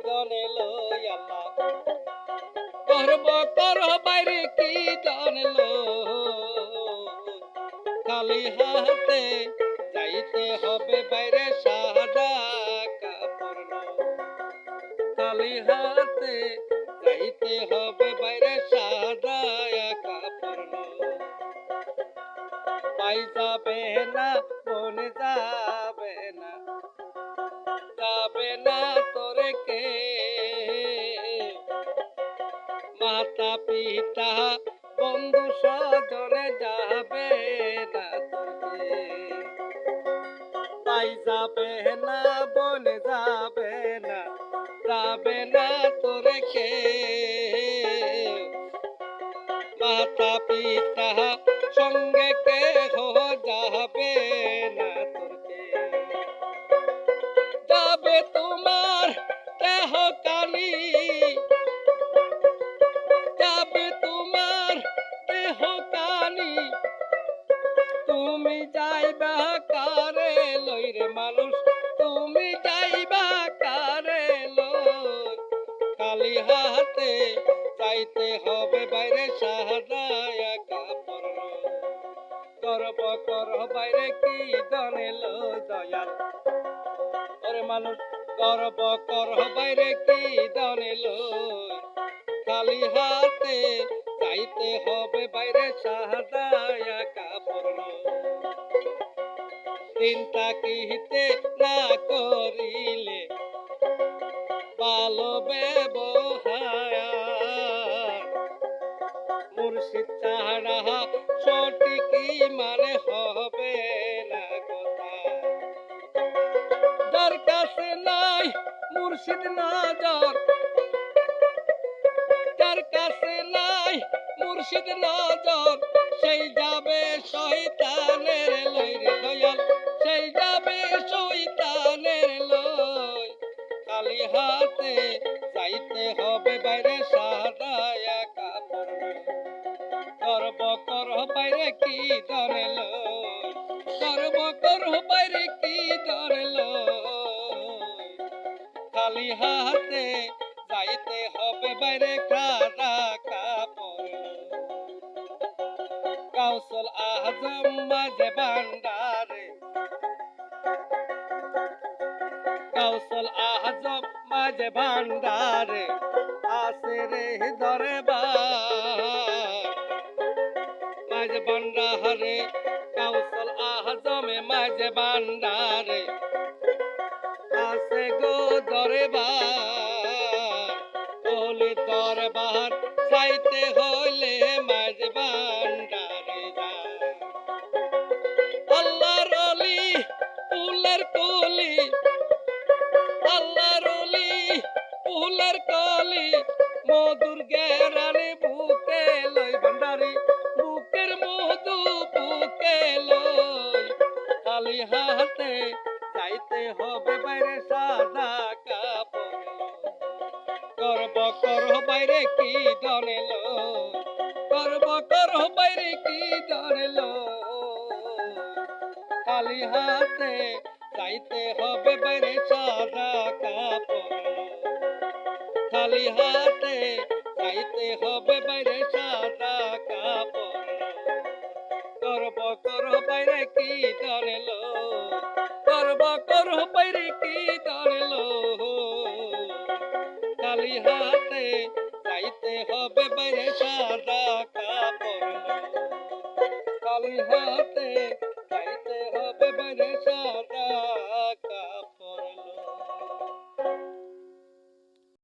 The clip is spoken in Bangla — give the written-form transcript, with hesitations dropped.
দনে লই আল্লাহ গর্ব করো বাইরে কি দনে লই খালি হাতে যাইতে হবে বাইরে সাদা কাপড় লই খালি হাতে যাইতে হবে বাইরে সাদা কাপড় লই পাই যাবে না বনে যাবে না যাবে না তোরে কে মাতা পিতা বন্ধু স্বজনে যাবে না তোরে পাই যাবে না বনে যাবে না যাবে না তোরে কে মাতা পিতা সঙ্গে কে যাবে না তোরকে যাবে তোমার দেহ কালি যাবে তোমার দেহ কালি তুমি যাইবা কারে লই রে মানুষ তুমি যাইবা কারে লই খালি হাতে যাইতে হবে বাইরে সাদা কাপড় গর্ব কর বাইরে কি দনে লো দয়াল ওরে মানুষ গর্ব কর বাইরে কি দনে লো খালি হাতে যাইতে হবে বাইরে সাদা কাপড় চিন্তা কিতে না করিলে ভালো ব্যবহার মুর্শিদ ছাড়া সঠিক মানে হবে না কথা যার কাছে নাই মুর্শিদ নজর যার কাছে নাই মুর্শিদ নজর সেই যাবে শয়তানের লই রে দয়াল সেই যাবে শয়তানের লই খালি হাতে যাইতে হবে বাইরে সাদা কাপড় গর্ব কর বাইরে কি দরে লই গর্ব কর বাইরে কি দরে লই খালি হাতে যাইতে হবে বাইরে সাদা কাপড় কাউসল আজম মাঝে ভান্ডারে কাউসল আজম মাঝে ভান্ডারে আসে রে দরবার মাঝে ভান্ডারে কাউসল আজমে মাঝে ভান্ডারে আসে গো দরবার ওলি দরবার চাইতে হইলে মাঝে ভান্ডারে যা আল্লাহর ওলি ফুলের কলি আল্লাহর ওলি ফুলের কলি মধুর গেরানি বুকে লই ভান্ডারি বুকের মধু বুকে লই খালি হাতে যাইতে হবে বাইরে সাদা কাপড় গর্ব কর বাইরে কি দনে লই গর্ব কর বাইরে কি দনে লই খালি হাতে যাইতে হবে বাইরে সাদা কাপড় খালি হাতে যাইতে হবে বাইরে সাদা কাপড় গর্ব কর বাইরে কি দনে লই গর্ব কর বাইরে কি দনে লই খালি হাতে যাইতে হবে বাইরে সাদা কাপড় খালি হাতে যাইতে হবে বাইরে সাদা